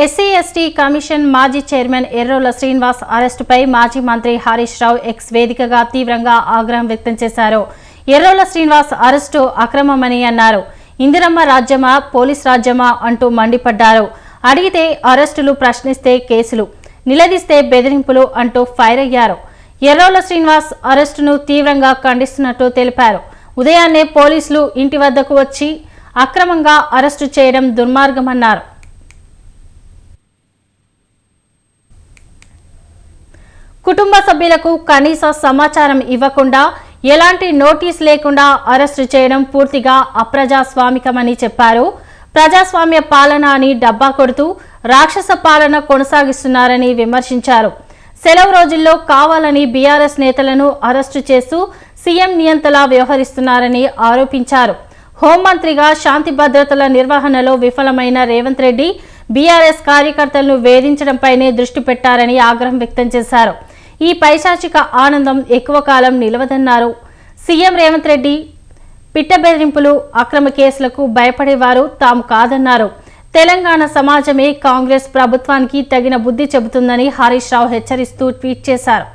SC ST commission మాజీ chairman Errolla Srinivas అరెస్టుపై మాజీ మంత్రి హరీష్ రావు ఎక్స్ వేదికగా తీవ్రంగా ఆగ్రహం వ్యక్తం చేశారు. ఎర్రోల శ్రీనివాస్ అరెస్టు అక్రమమని అన్నారు. ఇందిరమ్మ రాజ్యమా పోలీస్ రాజ్యమా అంటూ మండిపడ్డారు. అడిగితే అరెస్టులు, ప్రశ్నిస్తే కేసులు, నిలదీస్తే బెదిరింపులు అంటూ ఫైర్ అయ్యారు. ఎర్రోల శ్రీనివాస్ అరెస్టును తీవ్రంగా ఖండిస్తున్నట్టు తెలిపారు. ఉదయాన్నే పోలీసులు ఇంటి వద్దకు వచ్చి అక్రమంగా అరెస్టు చేయడం దుర్మార్గమన్నారు. కుటుంబ సభ్యులకు కనీస సమాచారం ఇవ్వకుండా, ఎలాంటి నోటీస్ లేకుండా అరెస్టు చేయడం పూర్తిగా అప్రజాస్వామికమని చెప్పారు. ప్రజాస్వామ్య పాలన అని డబ్బా కొడుతూ రాక్షస పాలన కొనసాగిస్తున్నారని విమర్శించారు. సెలవు రోజుల్లో కావాలని బీఆర్ఎస్ నేతలను అరెస్టు చేస్తూ సీఎం నియంతలా వ్యవహరిస్తున్నారని ఆరోపించారు. హోంమంత్రిగా శాంతి భద్రతల నిర్వహణలో విఫలమైన రేవంత్ రెడ్డి బీఆర్ఎస్ కార్యకర్తలను వేధించడంపైనే దృష్టి పెట్టారని ఆగ్రహం వ్యక్తం చేశారు. ఈ పైశాచిక ఆనందం ఎక్కువ కాలం నిలవదన్నారు. సీఎం రేవంత్ రెడ్డి పిట్ట బెదిరింపులు, అక్రమ కేసులకు భయపడేవారు తాము కాదన్నారు. తెలంగాణ సమాజమే కాంగ్రెస్ ప్రభుత్వానికి తగిన బుద్ధి చెబుతుందని హరీష్ రావు హెచ్చరిస్తూ ట్వీట్ చేశారు.